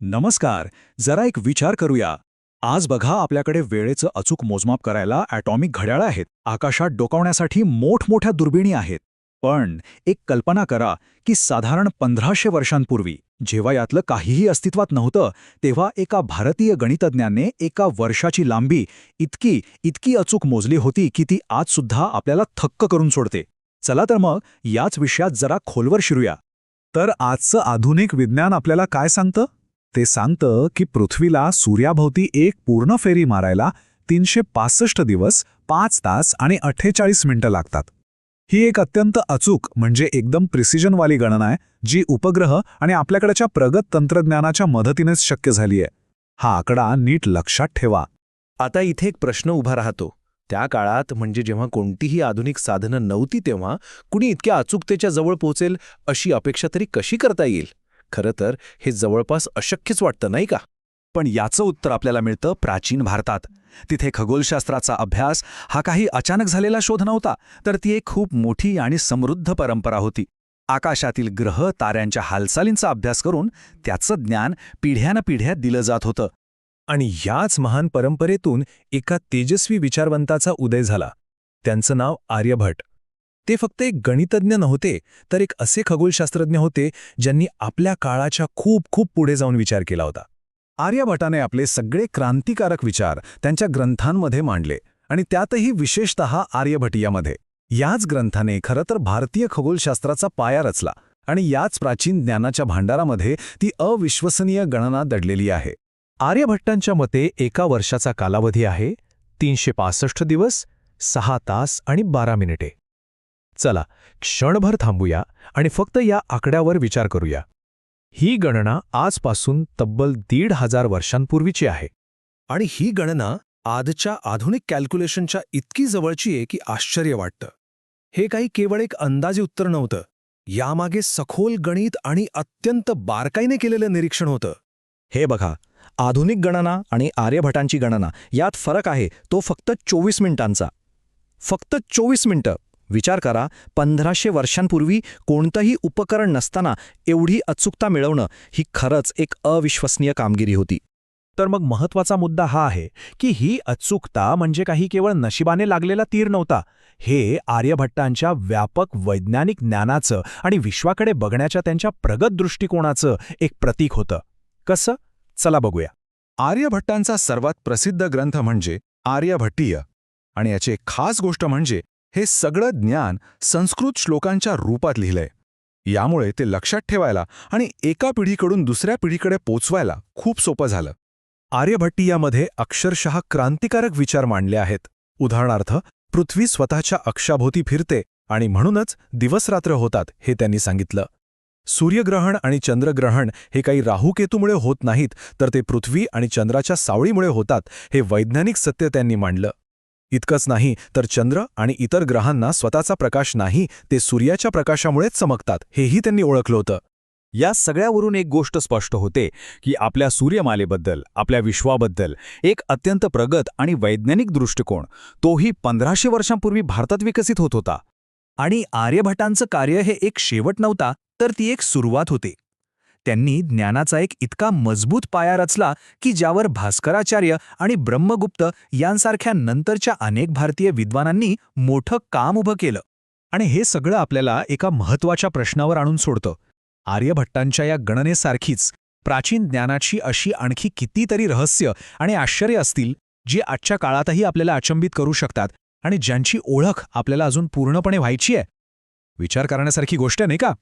नमस्कार. जरा एक विचार करूया. आज बघा आपल्याकडे वेळेचं अचूक मोजमाप करायला ॲटॉमिक घड्याळं आहेत. आकाशात डोकावण्यासाठी मोठमोठ्या दुर्बिणी आहेत. पण एक कल्पना करा की साधारण 1500 वर्षांपूर्वी जेव्हा यातलं काहीही अस्तित्वात नव्हतं, तेव्हा एका भारतीय गणितज्ञाने एका वर्षाची लांबी इतकी अचूक मोजली होती की ती आजसुद्धा आपल्याला थक्क करून सोडते. चला तर मग याच विषयात जरा खोलवर शिरूया. तर आजचं आधुनिक विज्ञान आपल्याला काय सांगतं? ते सांगतं की पृथ्वीला सूर्याभोवती एक पूर्ण फेरी मारायला 365 दिवस 5 तास आणि 48 मिनिटं लागतात. ही एक अत्यंत अचूक म्हणजे एकदम प्रिसिजनवाली गणना आहे, जी उपग्रह आणि आपल्याकडच्या प्रगत तंत्रज्ञानाच्या मदतीनेच शक्य झाली आहे. हा आकडा नीट लक्षात ठेवा. आता इथे एक प्रश्न उभा राहतो. त्या काळात म्हणजे जेव्हा कोणतीही आधुनिक साधनं नव्हती तेव्हा कुणी इतक्या अचूकतेच्या जवळ पोहोचेल अशी अपेक्षा तरी कशी करता येईल? खरं तर हे जवळपास अशक्यच वाटतं, नाही का? पण याचं उत्तर आपल्याला मिळतं प्राचीन भारतात. तिथे खगोलशास्त्राचा अभ्यास हा काही अचानक झालेला शोध नव्हता, तर ती एक खूप मोठी आणि समृद्ध परंपरा होती. आकाशातील ग्रह ताऱ्यांच्या हालचालींचा अभ्यास करून त्याचं ज्ञान पिढ्यानपिढ्या दिलं जात होतं. आणि याच महान परंपरेतून एका तेजस्वी विचारवंताचा उदय झाला. त्यांचं नाव आर्यभट्ट. ते फक्त एक गणितज्ञ नव्हते, तर एक असे खगोलशास्त्रज्ञ होते ज्यांनी आपल्या काळाच्या खूप खूप पुढे जाऊन विचार केला होता. आर्यभट्टाने आपले सगळे क्रांतिकारक विचार त्यांच्या ग्रंथांमध्ये मांडले आणि त्यातही विशेषतः आर्यभट्टीयामध्ये. याच ग्रंथाने खरं तर भारतीय खगोलशास्त्राचा पाया रचला आणि याच प्राचीन ज्ञानाच्या भांडारामध्ये ती अविश्वसनीय गणना दडलेली आहे. आर्यभट्टांच्या मते एका वर्षाचा कालावधी आहे 365 दिवस 6 तास आणि 12 मिनिटे. चला क्षणभर थांबूया आणि फक्त या आकड्यावर विचार करूया. ही गणना आजपासून तब्बल 1500 वर्षांपूर्वीची आहे. आणि ही गणना आजच्या आधुनिक कॅल्क्युलेशनच्या इतकी जवळची आहे की आश्चर्य वाटतं. हे काही केवळ एक अंदाजे उत्तर नव्हतं. यामागे सखोल गणित आणि अत्यंत बारकाईने केलेलं निरीक्षण होतं. हे बघा, आधुनिक गणना आणि आर्यभटांची गणना यात फरक आहे तो फक्त 24 मिनिटांचा. फक्त 24 मिनिटं. विचार करा, 1500 वर्षांपूर्वी कोणतंही उपकरण नसताना एवढी अचूकता मिळवणं ही खरंच एक अविश्वसनीय कामगिरी होती. तर मग महत्त्वाचा मुद्दा हा आहे की ही अचूकता म्हणजे काही केवळ नशिबाने लागलेला तीर नव्हता. हे आर्यभट्टांच्या व्यापक वैज्ञानिक ज्ञानाचं आणि विश्वाकडे बघण्याच्या त्यांच्या प्रगत दृष्टिकोनाचं एक प्रतीक होतं. कसं? चला बघूया. आर्यभट्टांचा सर्वात प्रसिद्ध ग्रंथ म्हणजे आर्यभट्टीय आणि याची एक खास गोष्ट म्हणजे हे सगळं ज्ञान संस्कृत श्लोकांच्या रूपात लिहिलंय. यामुळे ते लक्षात ठेवायला आणि एका पिढीकडून दुसऱ्या पिढीकडे पोचवायला खूप सोपं झालं. आर्यभट्टीयामध्ये अक्षरशः क्रांतिकारक विचार मांडले आहेत. उदाहरणार्थ, पृथ्वी स्वतःच्या अक्षाभोवती फिरते आणि म्हणूनच दिवसरात्र होतात हे त्यांनी सांगितलं. सूर्यग्रहण आणि चंद्रग्रहण हे काही राहूकेतूमुळे होत नाहीत, तर ते पृथ्वी आणि चंद्राच्या सावळीमुळे होतात हे वैज्ञानिक सत्य त्यांनी मांडलं. इतकंच नाही तर चंद्र आणि इतर ग्रहांना स्वतःचा प्रकाश नाही, ते सूर्याच्या प्रकाशामुळेच चमकतात हेही त्यांनी ओळखलं होतं. या सगळ्यावरून एक गोष्ट स्पष्ट होते की आपल्या सूर्यमालेबद्दल, आपल्या विश्वाबद्दल एक अत्यंत प्रगत आणि वैज्ञानिक दृष्टिकोन तोही 1500 वर्षांपूर्वी भारतात विकसित होत होता. आणि आर्यभट्टांचं कार्य हे एक शेवट नव्हता, तर ती एक सुरुवात होती. त्यांनी ज्ञानाचा एक इतका मजबूत पाया रचला की ज्यावर भास्कराचार्य आणि ब्रह्मगुप्त यांसारख्या नंतरच्या अनेक भारतीय विद्वानांनी मोठं काम उभं केलं. आणि हे सगळं आपल्याला एका महत्त्वाच्या प्रश्नावर आणून सोडतं. आर्यभट्टांच्या या गणनेसारखीच प्राचीन ज्ञानाची अशी आणखी कितीतरी रहस्य आणि आश्चर्य असतील जी आजच्या काळातही आपल्याला अचंबित करू शकतात आणि ज्यांची ओळख आपल्याला अजून पूर्णपणे व्हायची आहे. विचार करण्यासारखी गोष्ट नाही का?